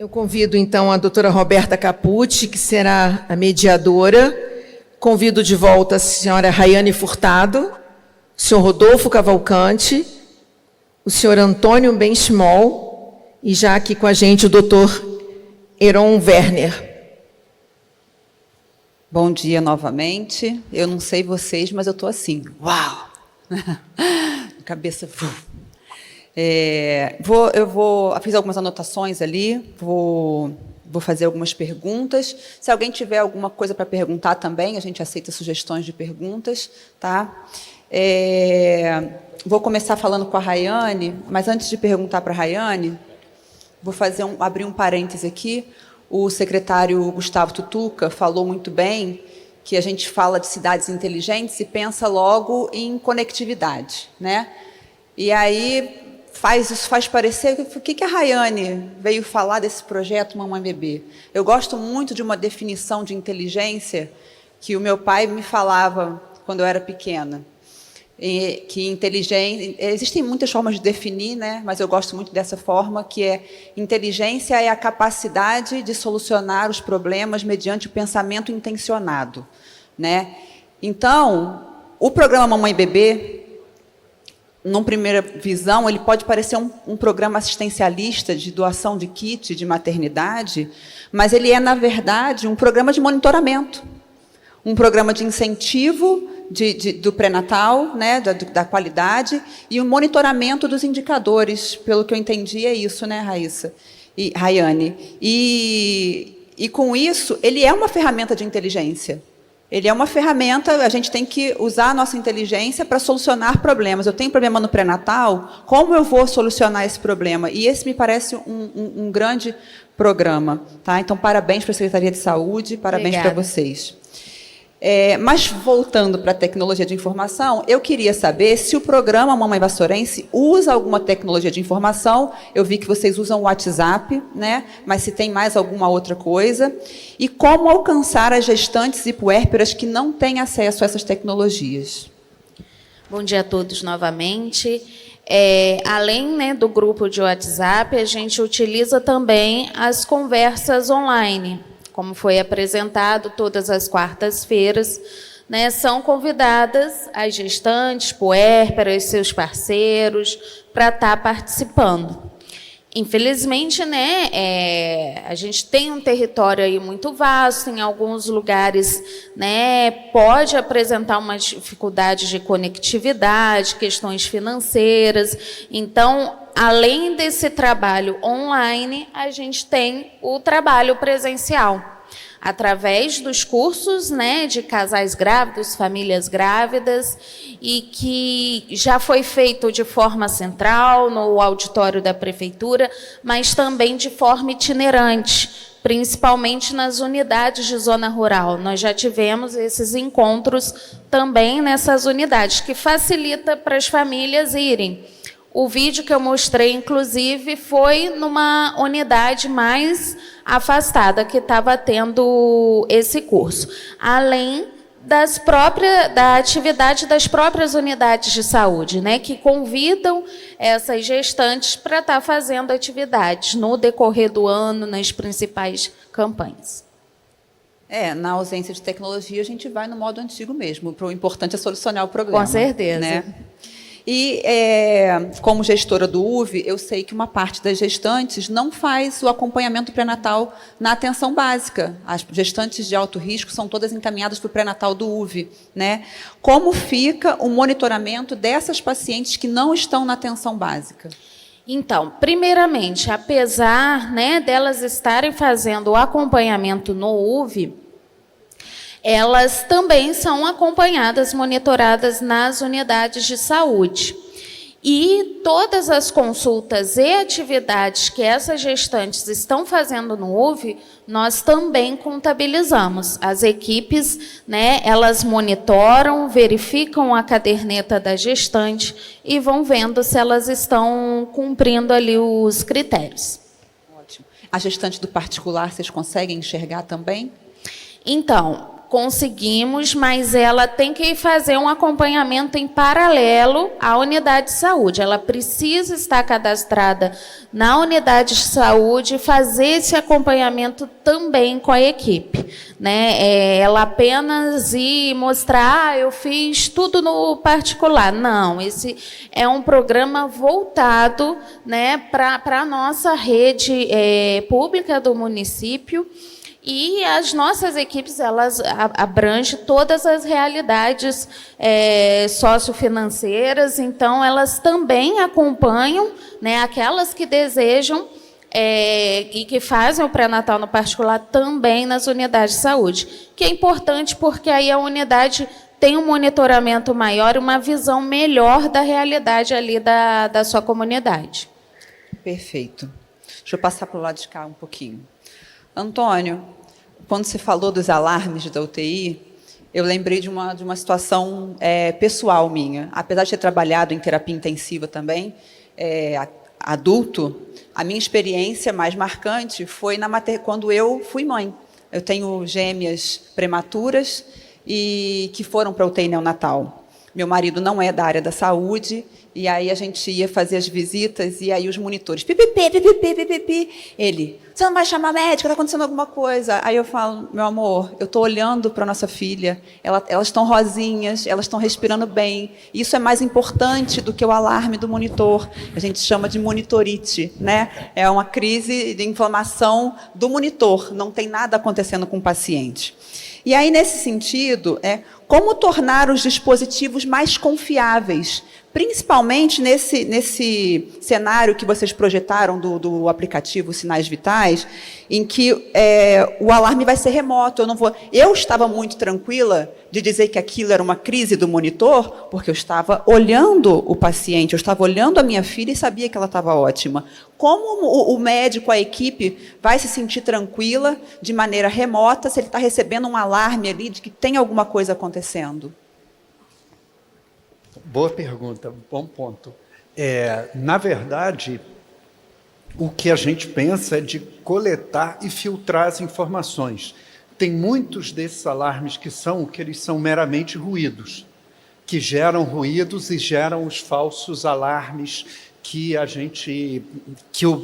Eu convido, então, a doutora Roberta Capucci, que será a mediadora. Convido de volta a senhora Raiane Furtado, o senhor Rodolfo Cavalcante, o senhor Antônio Benchimol e já aqui com a gente o doutor Heron Werner. Bom dia novamente. Eu não sei vocês, mas eu estou assim. Uau! Cabeça... eu fiz algumas anotações ali, vou fazer algumas perguntas. Se alguém tiver alguma coisa para perguntar também, a gente aceita sugestões de perguntas. Tá? Vou começar falando com a Raiane, mas antes de perguntar para a Raiane, vou abrir um parêntese aqui. O secretário Gustavo Tutuca falou muito bem que a gente fala de cidades inteligentes e pensa logo em conectividade, né? E aí isso faz parecer... O que a Raiane veio falar desse projeto Mamãe Bebê? Eu gosto muito de uma definição de inteligência que o meu pai me falava quando eu era pequena. Que inteligência... Existem muitas formas de definir, né? Mas eu gosto muito dessa forma, que é inteligência é a capacidade de solucionar os problemas mediante o pensamento intencionado, né? Então, o programa Mamãe Bebê, numa primeira visão, ele pode parecer um programa assistencialista de doação de kit de maternidade, mas ele é, na verdade, um programa de monitoramento, um programa de incentivo do pré-natal, né, da qualidade, e o monitoramento dos indicadores. Pelo que eu entendi, é isso, né, Raiane? E com isso, ele é uma ferramenta de inteligência. Ele é uma ferramenta, a gente tem que usar a nossa inteligência para solucionar problemas. Eu tenho problema no pré-natal, como eu vou solucionar esse problema? E esse me parece um grande programa. Tá? Então, parabéns para a Secretaria de Saúde, parabéns para vocês. Mas, voltando para a tecnologia de informação, eu queria saber se o programa Mamãe Vassourense usa alguma tecnologia de informação. Eu vi que vocês usam o WhatsApp, né? Mas se tem mais alguma outra coisa. E como alcançar as gestantes e puérperas que não têm acesso a essas tecnologias. Bom dia a todos novamente. Além, né, do grupo de WhatsApp, a gente utiliza também as conversas online. Como foi apresentado, todas as quartas-feiras, né, são convidadas as gestantes, puérperas, seus parceiros, para estar participando. Infelizmente, né, a gente tem um território aí muito vasto, em alguns lugares, né, pode apresentar uma dificuldade de conectividade, questões financeiras. Então, além desse trabalho online, a gente tem o trabalho presencial, através dos cursos, né, de casais grávidos, famílias grávidas, e que já foi feito de forma central, no auditório da Prefeitura, mas também de forma itinerante, principalmente nas unidades de zona rural. Nós já tivemos esses encontros também nessas unidades, que facilita para as famílias irem. O vídeo que eu mostrei, inclusive, foi numa unidade mais afastada que estava tendo esse curso, além da atividade das próprias unidades de saúde, né, que convidam essas gestantes para estar fazendo atividades no decorrer do ano, nas principais campanhas. Na ausência de tecnologia, a gente vai no modo antigo mesmo. O importante é solucionar o problema. Com certeza. Né? E, como gestora do UV, eu sei que uma parte das gestantes não faz o acompanhamento pré-natal na atenção básica. As gestantes de alto risco são todas encaminhadas para o pré-natal do UV. Né? Como fica o monitoramento dessas pacientes que não estão na atenção básica? Então, primeiramente, apesar, né, delas estarem fazendo o acompanhamento no UV, elas também são acompanhadas, monitoradas nas unidades de saúde. E todas as consultas e atividades que essas gestantes estão fazendo no UV, nós também contabilizamos. As equipes, né, elas monitoram, verificam a caderneta da gestante e vão vendo se elas estão cumprindo ali os critérios. Ótimo. A gestante do particular, vocês conseguem enxergar também? Então, conseguimos, mas ela tem que fazer um acompanhamento em paralelo à unidade de saúde. Ela precisa estar cadastrada na unidade de saúde e fazer esse acompanhamento também com a equipe, né? Ela apenas ir mostrar, eu fiz tudo no particular. Não, esse é um programa voltado, né, para a nossa rede pública do município. E as nossas equipes, elas abrangem todas as realidades sociofinanceiras, então elas também acompanham, né, aquelas que desejam e que fazem o pré-natal no particular também nas unidades de saúde, que é importante porque aí a unidade tem um monitoramento maior e uma visão melhor da realidade ali da sua comunidade. Perfeito. Deixa eu passar para o lado de cá um pouquinho. Antônio, quando você falou dos alarmes da UTI, eu lembrei de uma situação pessoal minha. Apesar de ter trabalhado em terapia intensiva também, adulto, a minha experiência mais marcante foi quando eu fui mãe. Eu tenho gêmeas prematuras e que foram para a UTI neonatal. Meu marido não é da área da saúde, e aí a gente ia fazer as visitas, e aí os monitores, pipipi, pipipi, pipipi. Ele, você não vai chamar médico, está acontecendo alguma coisa. Aí eu falo, meu amor, eu estou olhando para a nossa filha, elas estão rosinhas, elas estão respirando bem. Isso é mais importante do que o alarme do monitor. A gente chama de monitorite, né? É uma crise de inflamação do monitor, não tem nada acontecendo com o paciente. E aí, nesse sentido, como tornar os dispositivos mais confiáveis, principalmente nesse cenário que vocês projetaram do aplicativo Sinais Vitais, em que o alarme vai ser remoto. Eu estava muito tranquila de dizer que aquilo era uma crise do monitor, porque eu estava olhando o paciente, eu estava olhando a minha filha e sabia que ela estava ótima. Como o médico, a equipe, vai se sentir tranquila de maneira remota se ele está recebendo um alarme ali de que tem alguma coisa acontecendo? Boa pergunta, bom ponto. Na verdade, o que a gente pensa é de coletar e filtrar as informações. Tem muitos desses alarmes que eles são meramente ruídos, que geram ruídos e geram os falsos alarmes que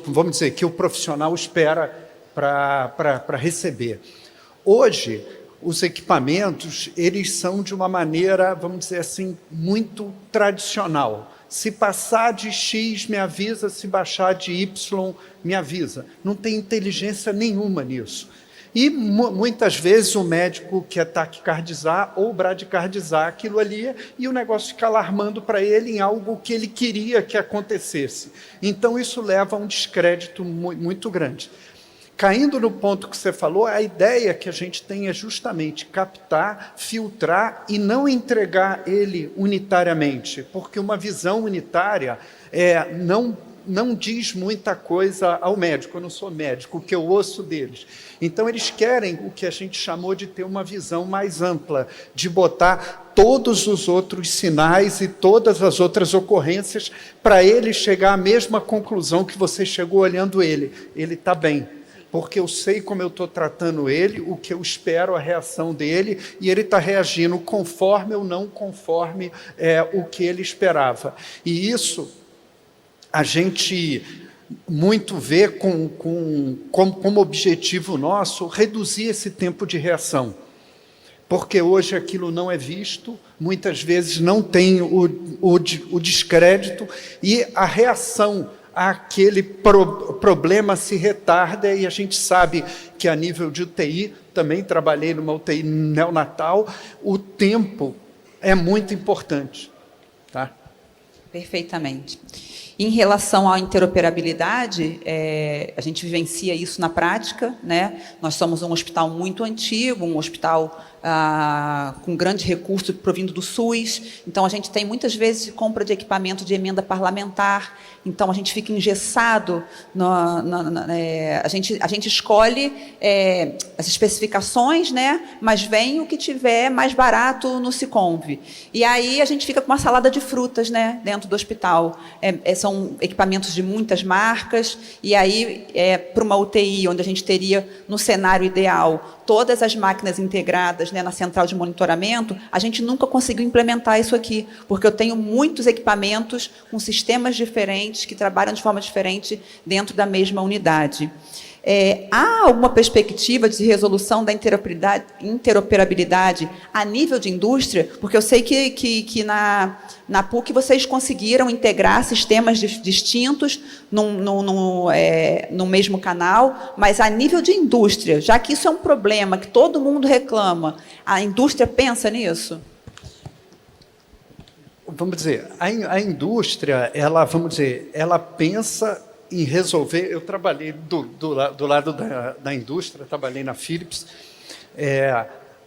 vamos dizer, que o profissional espera para receber. Hoje, os equipamentos, eles são de uma maneira, vamos dizer assim, muito tradicional. Se passar de X, me avisa, se baixar de Y, me avisa. Não tem inteligência nenhuma nisso. E, muitas vezes, o médico quer taquicardizar ou bradicardizar aquilo ali e o negócio fica alarmando para ele em algo que ele queria que acontecesse. Então, isso leva a um descrédito muito grande. Caindo no ponto que você falou, a ideia que a gente tem é justamente captar, filtrar e não entregar ele unitariamente, porque uma visão unitária não diz muita coisa ao médico. Eu não sou médico, o que eu ouço deles. Então, eles querem o que a gente chamou de ter uma visão mais ampla, de botar todos os outros sinais e todas as outras ocorrências para ele chegar à mesma conclusão que você chegou olhando ele. Ele está bem, porque eu sei como eu estou tratando ele, o que eu espero, a reação dele, e ele está reagindo conforme ou não conforme o que ele esperava. E isso a gente muito vê como objetivo nosso reduzir esse tempo de reação. Porque hoje aquilo não é visto, muitas vezes não tem o descrédito, e a reação àquele problema se retarda, e a gente sabe que a nível de UTI, também trabalhei numa UTI neonatal, o tempo é muito importante. Tá? Perfeitamente. Em relação à interoperabilidade, a gente vivencia isso na prática, né? Nós somos um hospital muito antigo, um hospital com grande recurso provindo do SUS, então a gente tem muitas vezes compra de equipamento de emenda parlamentar, então a gente fica engessado, a gente escolhe as especificações, né? Mas vem o que tiver mais barato no Siconv. E aí a gente fica com uma salada de frutas, né? Dentro do hospital. São equipamentos de muitas marcas, e aí para uma UTI, onde a gente teria, no cenário ideal, todas as máquinas integradas, né, na central de monitoramento, a gente nunca conseguiu implementar isso aqui, porque eu tenho muitos equipamentos com sistemas diferentes, que trabalham de forma diferente dentro da mesma unidade. Há alguma perspectiva de resolução da interoperabilidade a nível de indústria? Porque eu sei que na PUC vocês conseguiram integrar sistemas distintos no mesmo canal, mas a nível de indústria, já que isso é um problema que todo mundo reclama, a indústria pensa nisso? Vamos dizer, a indústria, ela pensa em resolver. Eu trabalhei do lado da indústria, trabalhei na Philips.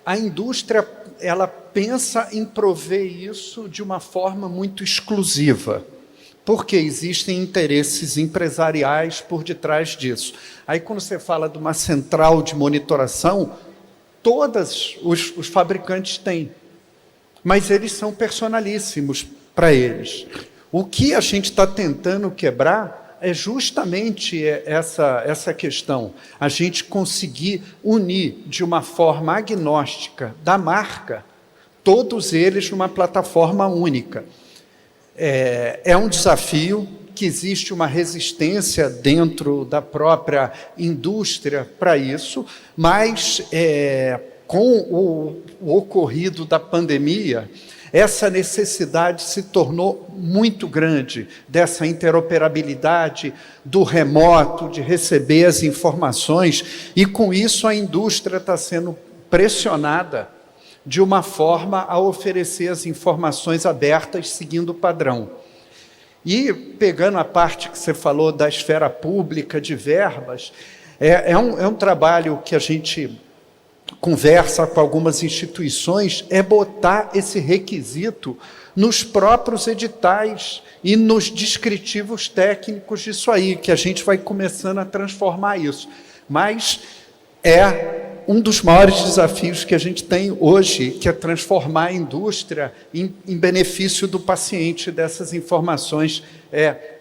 A indústria, ela pensa em prover isso de uma forma muito exclusiva, porque existem interesses empresariais por detrás disso. Aí, quando você fala de uma central de monitoração, todos os fabricantes têm, mas eles são personalíssimos para eles. O que a gente está tentando quebrar é justamente essa questão, a gente conseguir unir de uma forma agnóstica da marca, todos eles numa plataforma única. É um desafio, que existe uma resistência dentro da própria indústria para isso, mas com o ocorrido da pandemia, essa necessidade se tornou muito grande, dessa interoperabilidade, do remoto, de receber as informações, e com isso a indústria está sendo pressionada de uma forma a oferecer as informações abertas seguindo o padrão. E, pegando a parte que você falou da esfera pública, de verbas, é um trabalho que a gente conversa com algumas instituições, é botar esse requisito nos próprios editais e nos descritivos técnicos disso aí, que a gente vai começando a transformar isso. Mas é um dos maiores desafios que a gente tem hoje, que é transformar a indústria em benefício do paciente, dessas informações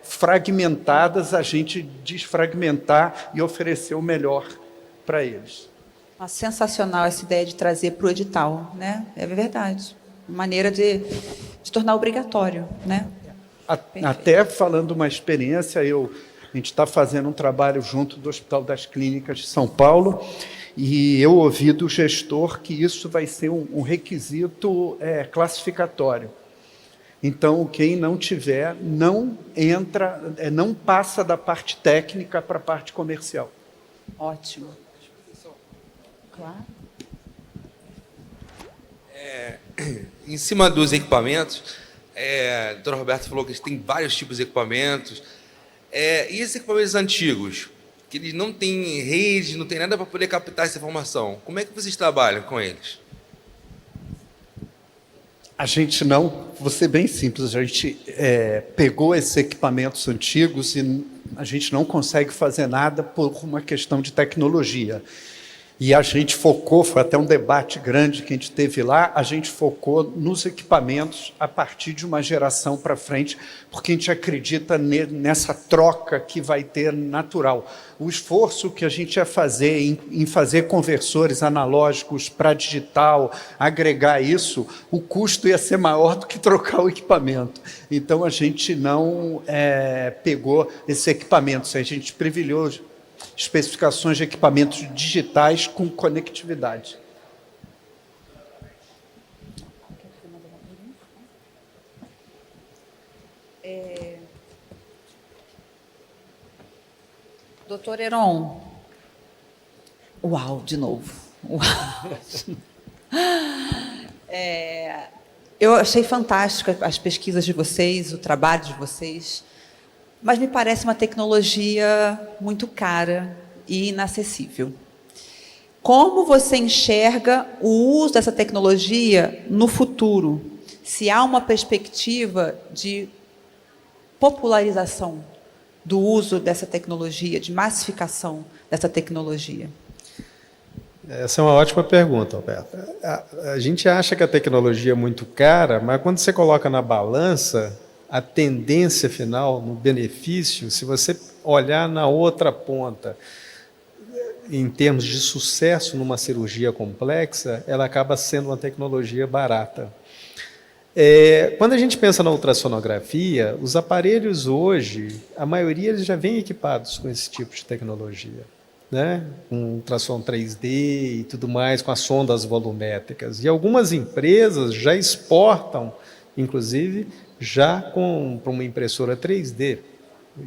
fragmentadas, a gente desfragmentar e oferecer o melhor para eles. Sensacional essa ideia de trazer para o edital, né? É verdade. Maneira de tornar obrigatório, né? Até falando uma experiência, a gente está fazendo um trabalho junto do Hospital das Clínicas de São Paulo, e eu ouvi do gestor que isso vai ser um requisito classificatório. Então, quem não tiver, não entra, não passa da parte técnica para a parte comercial. Ótimo. Claro. Em cima dos equipamentos, a doutora Roberta falou que tem vários tipos de equipamentos. E esses equipamentos antigos, que eles não têm rede, não tem nada para poder captar essa informação, como é que vocês trabalham com eles? A gente vou ser bem simples, a gente pegou esses equipamentos antigos e a gente não consegue fazer nada por uma questão de tecnologia. E a gente focou, foi até um debate grande que a gente teve lá, a gente focou nos equipamentos a partir de uma geração para frente, porque a gente acredita nessa troca que vai ter natural. O esforço que a gente ia fazer em fazer conversores analógicos para digital, agregar isso, o custo ia ser maior do que trocar o equipamento. Então, a gente não pegou esses equipamentos, a gente privilegiou especificações de equipamentos digitais com conectividade. Doutor Heron. Uau, de novo. Uau. Eu achei fantástica as pesquisas de vocês, o trabalho de vocês, mas me parece uma tecnologia muito cara e inacessível. Como você enxerga o uso dessa tecnologia no futuro? Se há uma perspectiva de popularização do uso dessa tecnologia, de massificação dessa tecnologia? Essa é uma ótima pergunta, Alberto. A gente acha que a tecnologia é muito cara, mas quando você coloca na balança a tendência final, no benefício, se você olhar na outra ponta, em termos de sucesso numa cirurgia complexa, ela acaba sendo uma tecnologia barata. Quando a gente pensa na ultrassonografia, os aparelhos hoje, a maioria eles já vem equipados com esse tipo de tecnologia, né? Com ultrassom 3D e tudo mais, com as sondas volumétricas. E algumas empresas já exportam, inclusive, já para uma impressora 3D.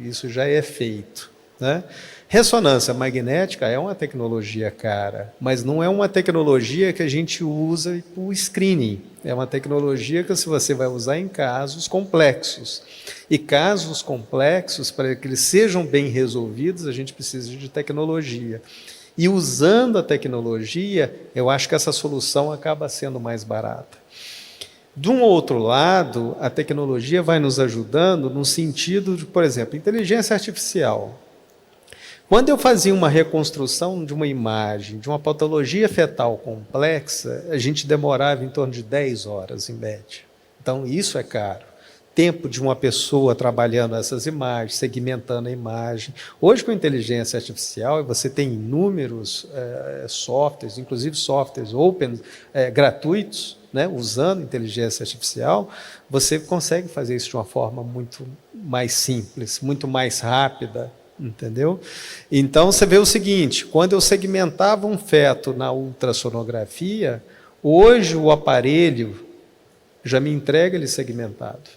Isso já é feito, né? Ressonância magnética é uma tecnologia cara, mas não é uma tecnologia que a gente usa para o screening. É uma tecnologia que você vai usar em casos complexos. E casos complexos, para que eles sejam bem resolvidos, a gente precisa de tecnologia. E usando a tecnologia, eu acho que essa solução acaba sendo mais barata. De um outro lado, a tecnologia vai nos ajudando no sentido de, por exemplo, inteligência artificial. Quando eu fazia uma reconstrução de uma imagem, de uma patologia fetal complexa, a gente demorava em torno de 10 horas, em média. Então, isso é caro. Tempo de uma pessoa trabalhando essas imagens, segmentando a imagem. Hoje, com inteligência artificial, você tem inúmeros softwares, inclusive softwares open, gratuitos, né, usando inteligência artificial, você consegue fazer isso de uma forma muito mais simples, muito mais rápida, entendeu? Então, você vê o seguinte, quando eu segmentava um feto na ultrassonografia, hoje o aparelho já me entrega ele segmentado,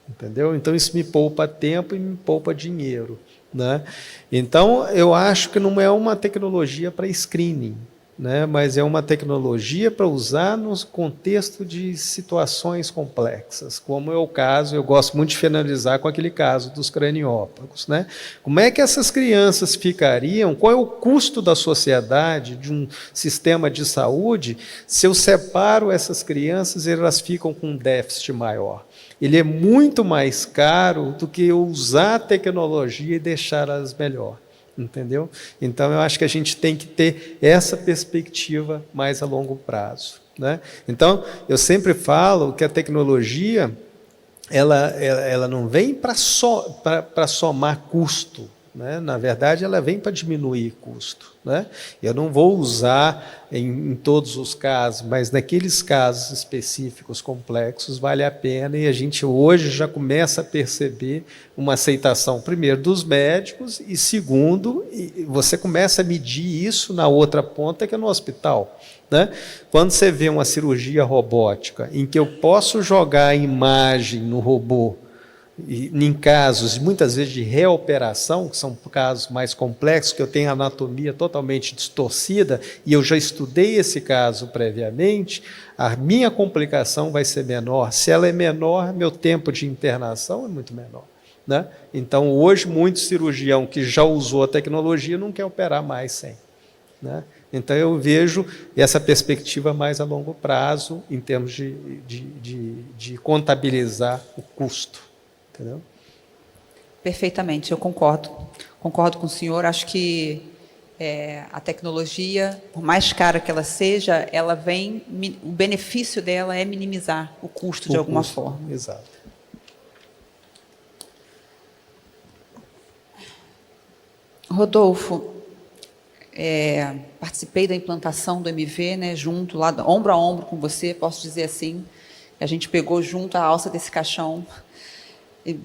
entendeu? Então, isso me poupa tempo e me poupa dinheiro, né? Então, eu acho que não é uma tecnologia para screening, né? Mas é uma tecnologia para usar no contexto de situações complexas, como é o caso, eu gosto muito de finalizar com aquele caso dos craniópagos, né? Como é que essas crianças ficariam, qual é o custo da sociedade, de um sistema de saúde, se eu separo essas crianças e elas ficam com um déficit maior? Ele é muito mais caro do que eu usar a tecnologia e deixá-las melhor. Entendeu? Então, eu acho que a gente tem que ter essa perspectiva mais a longo prazo, né? Então, eu sempre falo que a tecnologia ela não vem para somar custo, né? Na verdade, ela vem para diminuir custo, né? Eu não vou usar em todos os casos, mas naqueles casos específicos, complexos, vale a pena, e a gente hoje já começa a perceber uma aceitação, primeiro, dos médicos, e segundo, você começa a medir isso na outra ponta, que é no hospital, né? Quando você vê uma cirurgia robótica, em que eu posso jogar a imagem no robô, e, em casos, muitas vezes, de reoperação, que são casos mais complexos, que eu tenho a anatomia totalmente distorcida, e eu já estudei esse caso previamente, a minha complicação vai ser menor. Se ela é menor, meu tempo de internação é muito menor, né? Então, hoje, muito cirurgião que já usou a tecnologia não quer operar mais sem, né? Então, eu vejo essa perspectiva mais a longo prazo, em termos de contabilizar o custo. Entendeu? Perfeitamente, eu concordo. Concordo com o senhor. Acho que a tecnologia, por mais cara que ela seja, ela vem, o benefício dela é minimizar o custo de alguma forma. Exato. Rodolfo, participei da implantação do MV, né, junto, lá, ombro a ombro com você, posso dizer assim. A gente pegou junto a alça desse caixão.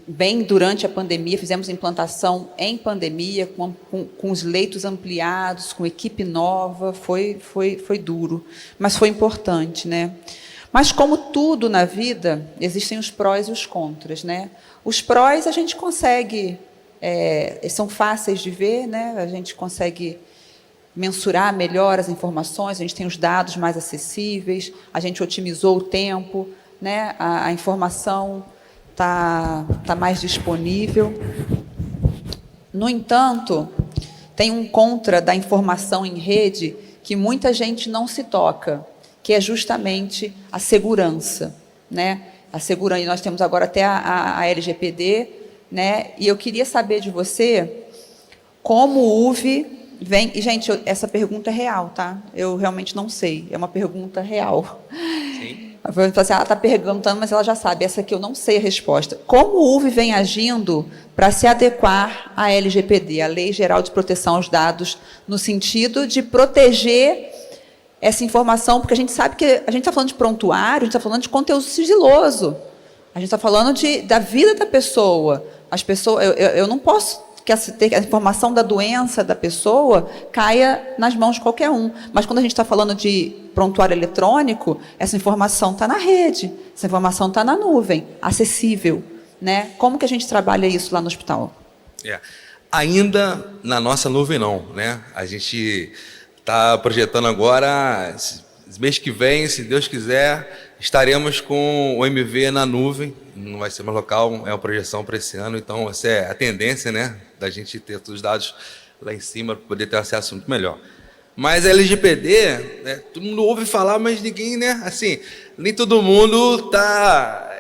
Bem durante a pandemia, fizemos implantação em pandemia, com os leitos ampliados, com equipe nova, foi duro, mas foi importante, né? Mas, como tudo na vida, existem os prós e os contras, né? Os prós a gente consegue, são fáceis de ver, né? A gente consegue mensurar melhor as informações, a gente tem os dados mais acessíveis, a gente otimizou o tempo, né? A informação está mais disponível. No entanto, tem um contra da informação em rede que muita gente não se toca, que é justamente a segurança, né? A segurança, e nós temos agora até a LGPD, né? E eu queria saber de você como o UV vem... E, gente, essa pergunta é real, tá? Eu realmente não sei, é uma pergunta real. Sim. Ela está perguntando, mas ela já sabe. Essa aqui eu não sei a resposta. Como o UV vem agindo para se adequar à LGPD, a Lei Geral de Proteção aos Dados, no sentido de proteger essa informação, porque a gente sabe que a gente está falando de prontuário, a gente está falando de conteúdo sigiloso. A gente está falando da vida da pessoa. As pessoas, eu não posso que a informação da doença da pessoa caia nas mãos de qualquer um. Mas quando a gente está falando de prontuário eletrônico, essa informação está na rede, essa informação está na nuvem, acessível. Né? Como que a gente trabalha isso lá no hospital? Ainda na nossa nuvem não. Né? A gente está projetando agora, mês que vem, se Deus quiser, estaremos com o MV na nuvem. Não vai ser mais local, é uma projeção para esse ano. Então, essa é a tendência, né, da gente ter todos os dados lá em cima para poder ter acesso muito melhor. Mas a LGPD, né, todo mundo ouve falar, mas ninguém, né, assim, nem todo mundo está,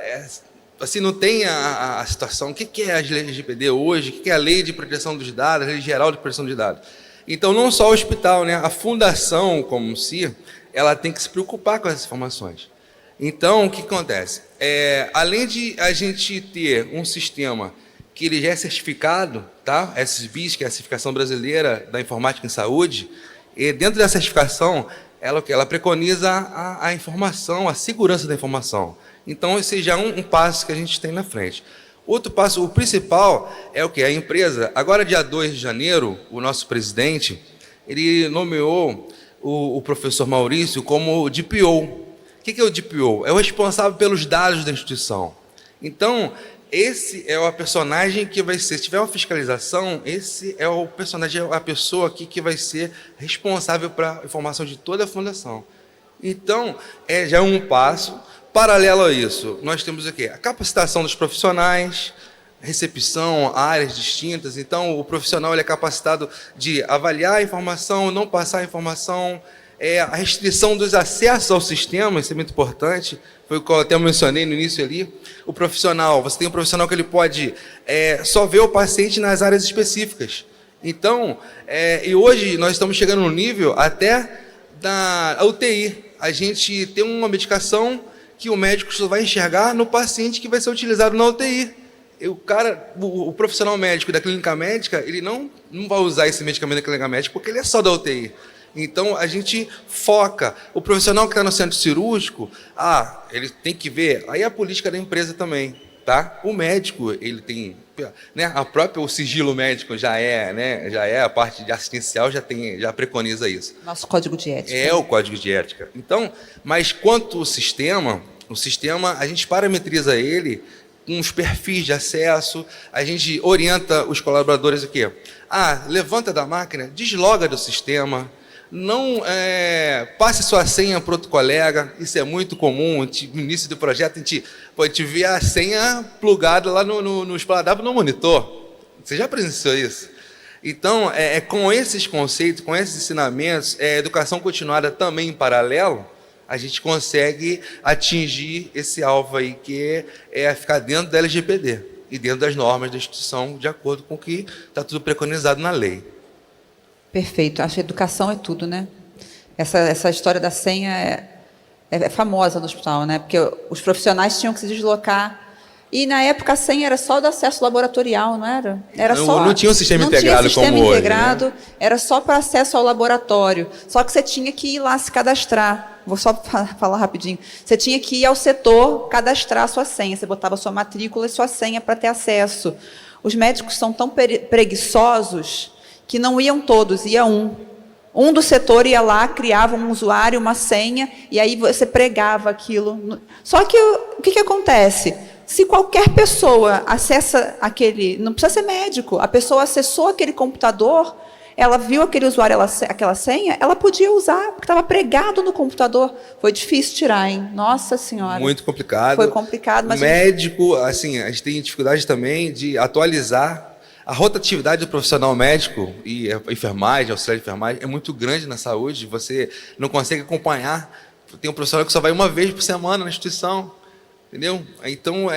assim, não tem a situação. O que é a LGPD hoje? O que é a Lei de Proteção dos Dados, a Lei Geral de Proteção dos Dados? Então, não só o hospital, né, a fundação como se, ela tem que se preocupar com essas informações. Então, o que acontece? Além de a gente ter um sistema que ele já é certificado, tá? SBIS, que é a Certificação Brasileira da Informática em Saúde, e dentro dessa certificação, ela preconiza a informação, a segurança da informação. Então, esse já é um passo que a gente tem na frente. Outro passo, o principal, é o quê? A empresa, agora dia 2 de janeiro, o nosso presidente, ele nomeou o professor Maurício como DPO. O que é o DPO? É o responsável pelos dados da instituição. Então, esse é o personagem que vai ser, se tiver uma fiscalização, esse é o personagem, a pessoa aqui que vai ser responsável para a informação de toda a fundação. Então, já é um passo. Paralelo a isso, nós temos o quê? A capacitação dos profissionais, recepção, áreas distintas. Então, o profissional ele é capacitado de avaliar a informação, não passar a informação, a restrição dos acessos ao sistema, isso é muito importante, foi o que eu até mencionei no início ali. O profissional, você tem um profissional que ele pode só ver o paciente nas áreas específicas. Então, e hoje nós estamos chegando no nível até da UTI. A gente tem uma medicação que o médico só vai enxergar no paciente que vai ser utilizado na UTI. O profissional médico da clínica médica, ele não vai usar esse medicamento da clínica médica porque ele é só da UTI. Então, a gente foca. O profissional que está no centro cirúrgico, ele tem que ver. Aí a política da empresa também, tá? O médico, ele tem, né? O sigilo médico já é a parte de assistencial, já preconiza isso. Nosso código de ética. É o código de ética. Então, mas quanto o sistema, a gente parametriza ele com os perfis de acesso, a gente orienta os colaboradores o quê? Levanta da máquina, desloga do sistema, não passe sua senha para outro colega, isso é muito comum. No início do projeto, a gente vê a senha plugada lá no esplanada no monitor. Você já presenciou isso? Então, com esses conceitos, com esses ensinamentos, educação continuada também em paralelo, a gente consegue atingir esse alvo aí, que é ficar dentro da LGPD e dentro das normas da instituição, de acordo com o que está tudo preconizado na lei. Perfeito. Acho que educação é tudo, né? Essa história da senha é famosa no hospital, né? Porque os profissionais tinham que se deslocar. E, na época, a senha era só do acesso laboratorial, não era? Não tinha um sistema integrado como hoje, né? Era só para acesso ao laboratório. Só que você tinha que ir lá se cadastrar. Vou só falar rapidinho. Você tinha que ir ao setor cadastrar a sua senha. Você botava a sua matrícula e sua senha para ter acesso. Os médicos são tão preguiçosos que não iam todos, ia um. Um do setor ia lá, criava um usuário, uma senha, e aí você pregava aquilo. Só que o que acontece? Se qualquer pessoa acessa aquele... Não precisa ser médico. A pessoa acessou aquele computador, ela viu aquele usuário, aquela senha, ela podia usar, porque estava pregado no computador. Foi difícil tirar, hein? Nossa Senhora. Muito complicado. Foi complicado, mas... Médico, assim, a gente tem dificuldade também de atualizar. A rotatividade do profissional médico e a enfermagem, auxiliar de enfermagem, é muito grande na saúde. Você não consegue acompanhar. Tem um profissional que só vai uma vez por semana na instituição. Entendeu? Então,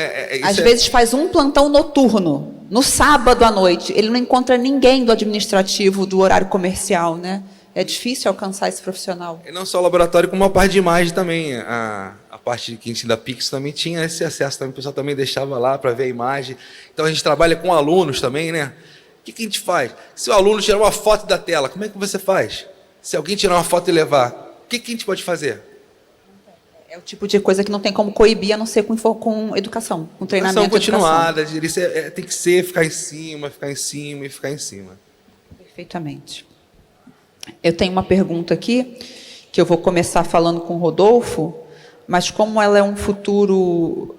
às vezes faz um plantão noturno, no sábado à noite. Ele não encontra ninguém do administrativo, do horário comercial, né? É difícil alcançar esse profissional. E não só o laboratório, como a parte de imagem também. A parte que a gente da Pix também tinha esse acesso, também, o pessoal também deixava lá para ver a imagem. Então a gente trabalha com alunos também, né? O que a gente faz? Se o aluno tirar uma foto da tela, como é que você faz? Se alguém tirar uma foto e levar, o que a gente pode fazer? É o tipo de coisa que não tem como coibir, a não ser com educação, com treinamento. Ação continuada, tem que ser ficar em cima, ficar em cima e ficar em cima. Perfeitamente. Eu tenho uma pergunta aqui, que eu vou começar falando com o Rodolfo, mas como ela é um futuro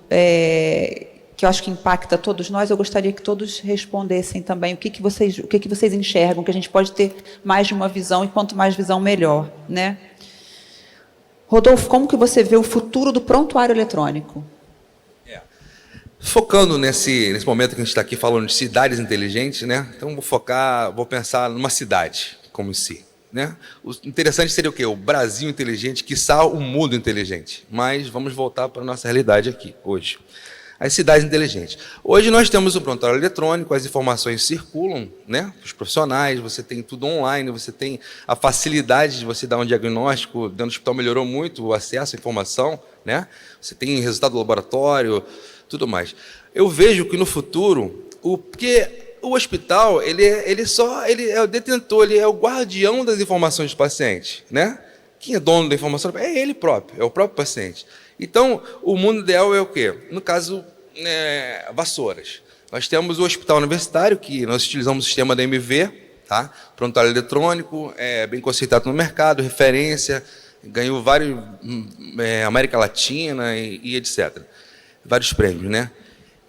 que eu acho que impacta todos nós, eu gostaria que todos respondessem também o que vocês enxergam, que a gente pode ter mais de uma visão, e quanto mais visão, melhor, né? Rodolfo, como que você vê o futuro do prontuário eletrônico? Focando nesse momento que a gente está aqui falando de cidades inteligentes, né? Então vou pensar numa cidade como em si, né? O interessante seria o quê? O Brasil inteligente, quiçá o mundo inteligente. Mas vamos voltar para a nossa realidade aqui, hoje. As cidades inteligentes. Hoje nós temos o prontuário eletrônico, as informações circulam, né? Os profissionais, você tem tudo online, você tem a facilidade de você dar um diagnóstico. Dentro do hospital melhorou muito o acesso à informação, né? Você tem resultado do laboratório, tudo mais. Eu vejo que no futuro, porque o hospital ele é o detentor, ele é o guardião das informações do paciente, né? Quem é dono da informação é ele próprio, é o próprio paciente. Então, o mundo ideal é o quê? No caso, vassouras. Nós temos o hospital universitário, que nós utilizamos o sistema da MV, tá? Prontuário eletrônico, bem conceituado no mercado, referência, ganhou vários, América Latina e etc. Vários prêmios, né?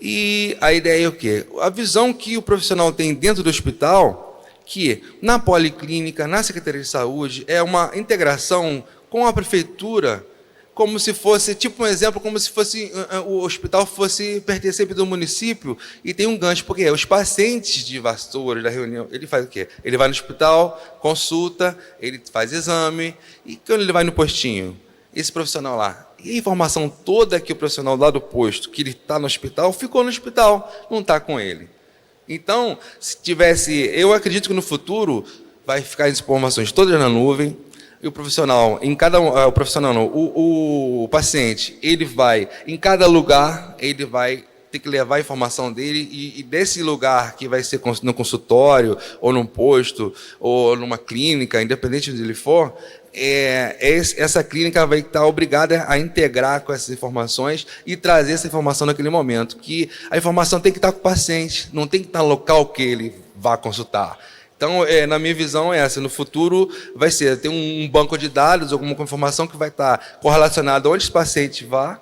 E a ideia é o quê? A visão que o profissional tem dentro do hospital, que na policlínica, na Secretaria de Saúde, é uma integração com a prefeitura, como se fosse, tipo um exemplo, como se fosse o hospital fosse pertencer do município e tem um gancho, porque os pacientes de vassouras da reunião, ele faz o quê? Ele vai no hospital, consulta, ele faz exame, e quando ele vai no postinho, esse profissional lá, e a informação toda que o profissional lá do posto, que ele está no hospital, ficou no hospital, não está com ele. Então, se tivesse, eu acredito que no futuro vai ficar as informações todas na nuvem, e o profissional, o paciente, ele vai, em cada lugar, ele vai ter que levar a informação dele e desse lugar que vai ser no consultório, ou num posto, ou numa clínica, independente de onde ele for, essa clínica vai estar obrigada a integrar com essas informações e trazer essa informação naquele momento, que a informação tem que estar com o paciente, não tem que estar no local que ele vá consultar. Então, na minha visão, é essa. No futuro, vai ser ter um banco de dados, alguma informação que vai estar correlacionada onde esse paciente vá,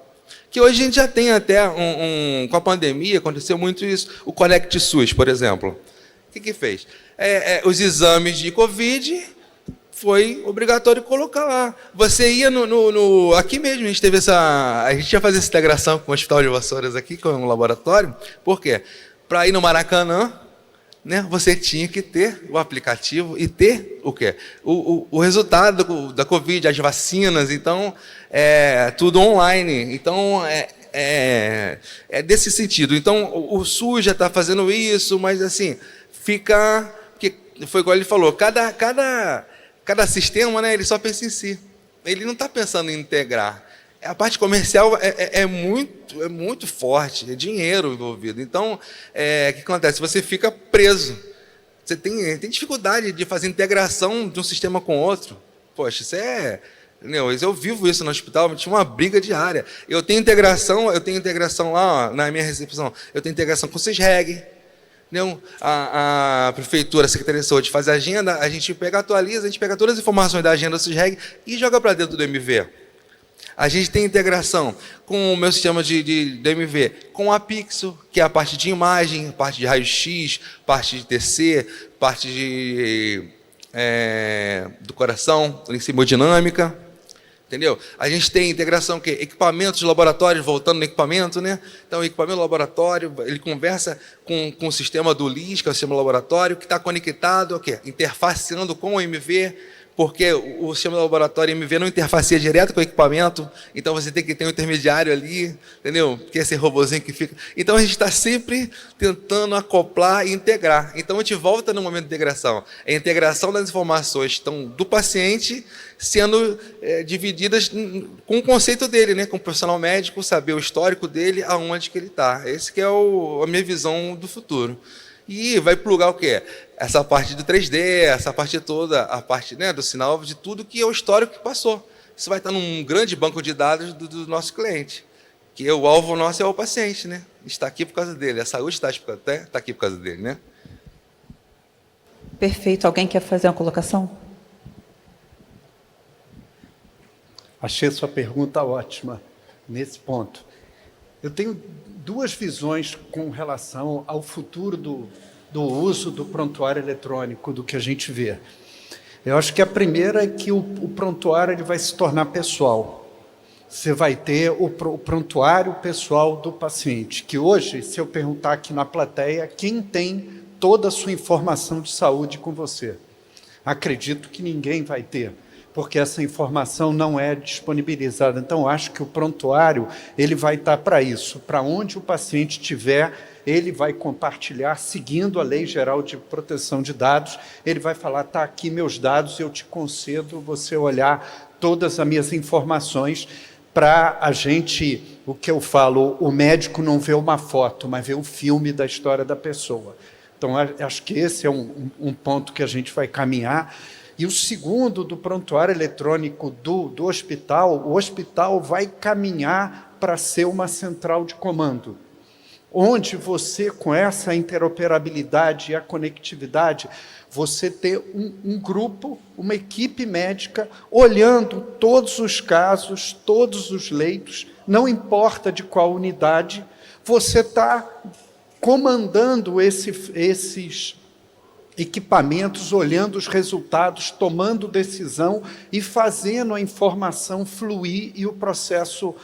que hoje a gente já tem até, com a pandemia, aconteceu muito isso. O Conect SUS, por exemplo. O que fez? Os exames de Covid, foi obrigatório colocar lá. Você ia aqui mesmo, a gente ia fazer essa integração com o Hospital de Vassouras aqui, com o laboratório. Por quê? Para ir no Maracanã, né, você tinha que ter o aplicativo e ter o quê? O resultado da Covid, as vacinas, então, tudo online. Então, é desse sentido. Então, o SUS já está fazendo isso, mas assim, fica... Porque foi igual ele falou, cada sistema, né, ele só pensa em si. Ele não está pensando em integrar. A parte comercial é muito forte, é dinheiro envolvido. Então, o que acontece? Você fica preso. Você tem dificuldade de fazer integração de um sistema com outro. Poxa, isso eu vivo isso no hospital, tinha uma briga diária. Eu tenho integração lá na minha recepção, eu tenho integração com o CISREG. A prefeitura, a Secretaria de Saúde faz a agenda, a gente atualiza, a gente pega todas as informações da agenda do CISREG e joga para dentro do MV. A gente tem integração com o meu sistema de MV, com a Pixel, que é a parte de imagem, parte de raio-x, parte de TC, parte do coração, hemodinâmica. Entendeu? A gente tem integração, equipamentos de laboratório, voltando no equipamento, né? Então, o equipamento do laboratório, ele conversa com o sistema do LIS, que é o sistema do laboratório, que está conectado, interfaceando com o MV, porque o sistema do laboratório MV não interfacia direto com o equipamento, então você tem que ter um intermediário ali, entendeu? Que é esse robozinho que fica. Então a gente está sempre tentando acoplar e integrar. Então a gente volta no momento de integração. É a integração das informações estão do paciente sendo divididas com o conceito dele, né? Com o profissional médico, saber o histórico dele, aonde que ele está. Esse que é a minha visão do futuro. E vai plugar o quê? Essa parte do 3D, essa parte toda, a parte, né, do sinal, de tudo que é o histórico que passou. Isso vai estar num grande banco de dados do nosso cliente, que o alvo nosso é o paciente, né? Está aqui por causa dele, a saúde está aqui por causa dele, né? Perfeito. Alguém quer fazer uma colocação? Achei sua pergunta ótima nesse ponto. Eu tenho duas visões com relação ao futuro do uso do prontuário eletrônico, do que a gente vê. Eu acho que a primeira é que o prontuário ele vai se tornar pessoal. Você vai ter o prontuário pessoal do paciente, que hoje, se eu perguntar aqui na plateia, quem tem toda a sua informação de saúde com você? Acredito que ninguém vai ter, porque essa informação não é disponibilizada. Então, eu acho que o prontuário ele vai estar para isso. Para onde o paciente estiver, ele vai compartilhar, seguindo a Lei Geral de Proteção de Dados, ele vai falar, está aqui meus dados, eu te concedo você olhar todas as minhas informações, para a gente, o que eu falo, o médico não vê uma foto, mas vê o filme da história da pessoa. Então, acho que esse é um ponto que a gente vai caminhar. E o segundo, do prontuário eletrônico do hospital, o hospital vai caminhar para ser uma central de comando, onde você, com essa interoperabilidade e a conectividade, você ter um grupo, uma equipe médica, olhando todos os casos, todos os leitos, não importa de qual unidade, você está comandando esses equipamentos, olhando os resultados, tomando decisão e fazendo a informação fluir e o processo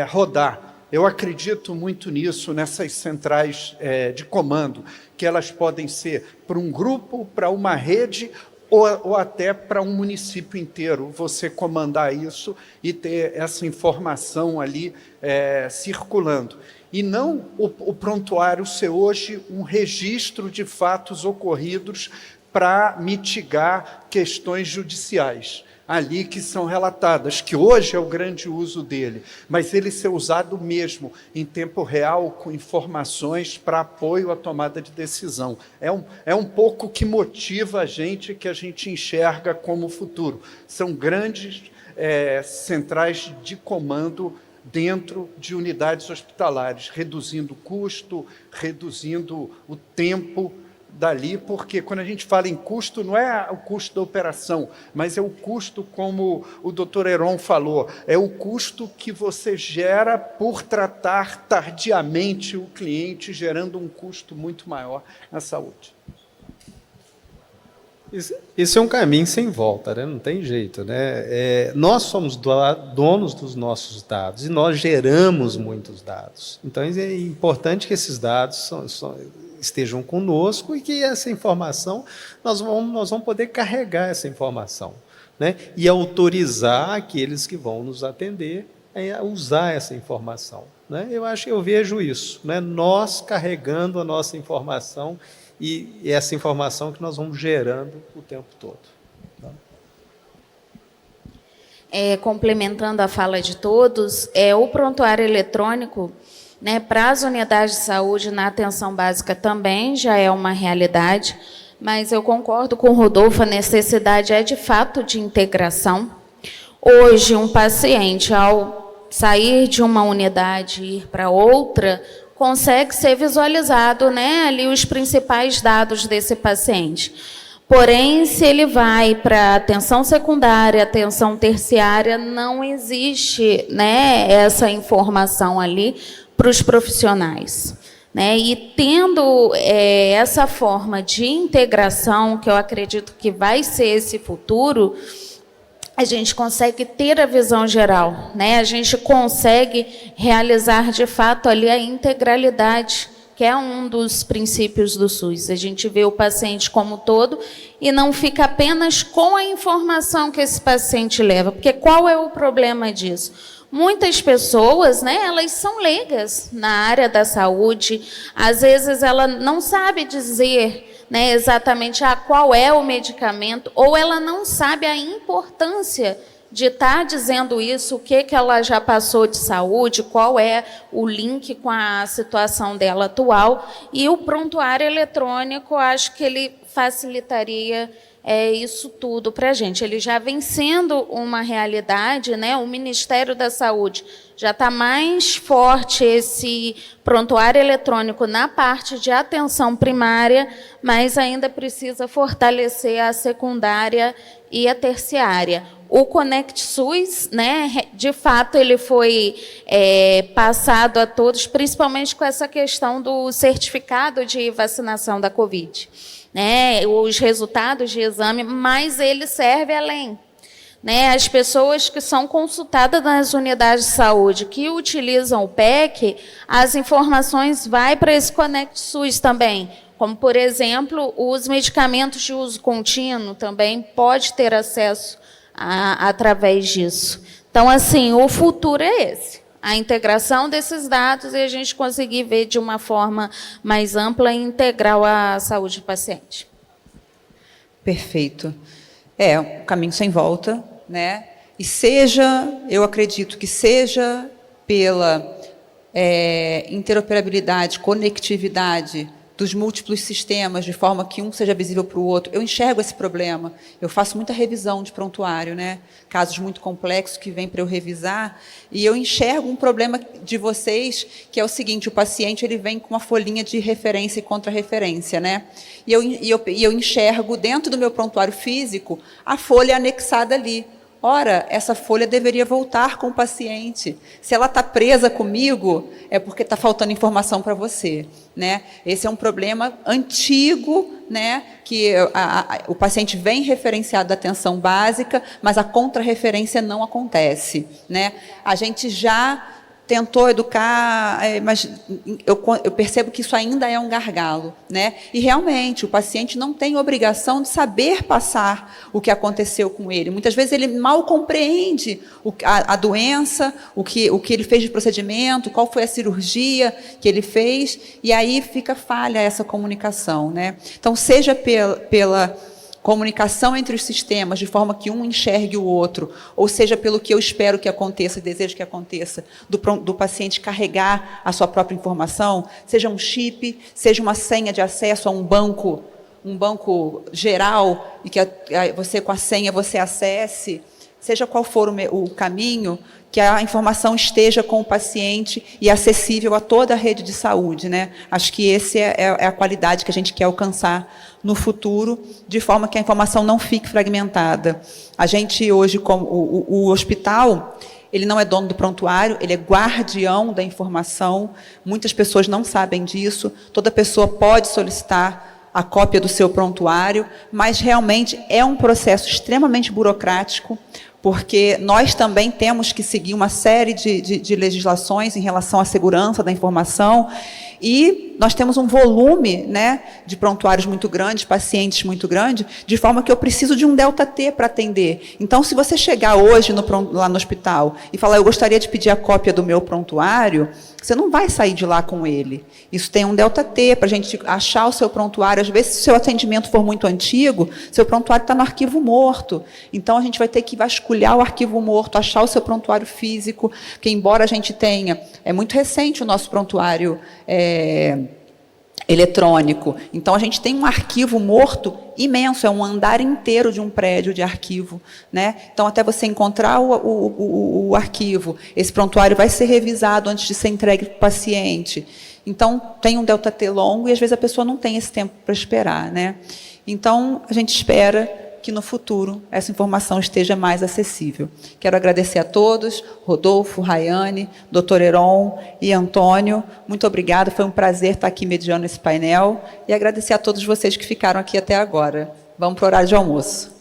rodar. Eu acredito muito nisso, nessas centrais de comando, que elas podem ser para um grupo, para uma rede, ou até para um município inteiro, você comandar isso e ter essa informação ali circulando. E não o prontuário ser hoje um registro de fatos ocorridos para mitigar questões judiciais, ali que são relatadas, que hoje é o grande uso dele, mas ele ser usado mesmo em tempo real, com informações para apoio à tomada de decisão. É um pouco que motiva a gente, que a gente enxerga como futuro. São grandes centrais de comando dentro de unidades hospitalares, reduzindo o custo, reduzindo o tempo dali, porque quando a gente fala em custo, não é o custo da operação, mas é o custo, como o doutor Heron falou, é o custo que você gera por tratar tardiamente o cliente, gerando um custo muito maior na saúde. Esse é um caminho sem volta, né? Não tem jeito, né? Nós somos donos dos nossos dados e nós geramos muitos dados. Então, é importante que esses dados estejam conosco e que essa informação, nós vamos poder carregar essa informação, né? E autorizar aqueles que vão nos atender a usar essa informação, né? Eu vejo isso, né? Nós carregando a nossa informação e essa informação que nós vamos gerando o tempo todo. Complementando a fala de todos, o prontuário eletrônico, né, para as unidades de saúde na atenção básica também já é uma realidade, mas eu concordo com o Rodolfo, a necessidade de fato de integração. Hoje, um paciente, ao sair de uma unidade e ir para outra, consegue ser visualizado, né, ali os principais dados desse paciente. Porém, se ele vai para atenção secundária, atenção terciária, não existe, né, essa informação ali para os profissionais, né? E tendo essa forma de integração, que eu acredito que vai ser esse futuro, a gente consegue ter a visão geral, né? A gente consegue realizar, de fato, ali a integralidade que é um dos princípios do SUS. A gente vê o paciente como um todo e não fica apenas com a informação que esse paciente leva. Porque qual é o problema disso? Muitas pessoas, né, elas são leigas na área da saúde, às vezes ela não sabe dizer, né, exatamente qual é o medicamento, ou ela não sabe a importância de estar dizendo isso, o que ela já passou de saúde, qual é o link com a situação dela atual. E o prontuário eletrônico, acho que ele facilitaria isso tudo para a gente. Ele já vem sendo uma realidade, né? O Ministério da Saúde já está mais forte esse prontuário eletrônico na parte de atenção primária, mas ainda precisa fortalecer a secundária e a terciária. O Conect SUS, né, de fato, ele foi passado a todos, principalmente com essa questão do certificado de vacinação da Covid. Né, os resultados de exame, mas ele serve além. Né, as pessoas que são consultadas nas unidades de saúde, que utilizam o PEC, as informações vão para esse Conect SUS também. Como, por exemplo, os medicamentos de uso contínuo também pode ter acesso através disso. Então, assim, o futuro é esse. A integração desses dados e a gente conseguir ver de uma forma mais ampla e integral a saúde do paciente. Perfeito. É um caminho sem volta, né? E eu acredito que seja pela interoperabilidade, conectividade dos múltiplos sistemas, de forma que um seja visível para o outro. Eu enxergo esse problema. Eu faço muita revisão de prontuário, né? Casos muito complexos que vêm para eu revisar, e eu enxergo um problema de vocês, que é o seguinte: o paciente ele vem com uma folhinha de referência e contra-referência, né? E eu enxergo dentro do meu prontuário físico a folha anexada ali. Ora, essa folha deveria voltar com o paciente. Se ela está presa comigo, é porque está faltando informação para você, né? Esse é um problema antigo, né? Que o paciente vem referenciado da atenção básica, mas a contra-referência não acontece, né? A gente já tentou educar, mas eu percebo que isso ainda é um gargalo, né? E realmente o paciente não tem obrigação de saber passar o que aconteceu com ele. Muitas vezes ele mal compreende a doença, o que ele fez de procedimento, qual foi a cirurgia que ele fez, e aí fica falha essa comunicação, né? Então, seja pela comunicação entre os sistemas, de forma que um enxergue o outro, ou seja, pelo que eu espero que aconteça, desejo que aconteça, do paciente carregar a sua própria informação, seja um chip, seja uma senha de acesso a um banco geral, e que você, com a senha, você acesse, seja qual for o caminho, que a informação esteja com o paciente e acessível a toda a rede de saúde, né? Acho que essa é a qualidade que a gente quer alcançar no futuro, de forma que a informação não fique fragmentada. A gente hoje, como o hospital, ele não é dono do prontuário, ele é guardião da informação. Muitas pessoas não sabem disso. Toda pessoa pode solicitar a cópia do seu prontuário, mas realmente é um processo extremamente burocrático, porque nós também temos que seguir uma série de legislações em relação à segurança da informação, e nós temos um volume, né, de prontuários muito grande, pacientes muito grande, de forma que eu preciso de um delta-T para atender. Então, se você chegar hoje lá no hospital e falar, eu gostaria de pedir a cópia do meu prontuário, você não vai sair de lá com ele. Isso tem um delta-T para a gente achar o seu prontuário. Às vezes, se o seu atendimento for muito antigo, seu prontuário está no arquivo morto. Então, a gente vai ter que vasculhar o arquivo morto, achar o seu prontuário físico, que, embora a gente tenha... É muito recente o nosso prontuário eletrônico. Então, a gente tem um arquivo morto imenso, é um andar inteiro de um prédio de arquivo, né? Então, até você encontrar o arquivo, esse prontuário vai ser revisado antes de ser entregue para o paciente. Então, tem um delta-T longo e, às vezes, a pessoa não tem esse tempo para esperar, né? Então, a gente espera que no futuro essa informação esteja mais acessível. Quero agradecer a todos, Rodolfo, Rayane, Dr. Heron e Antônio. Muito obrigada, foi um prazer estar aqui mediando esse painel, e agradecer a todos vocês que ficaram aqui até agora. Vamos para o horário de almoço.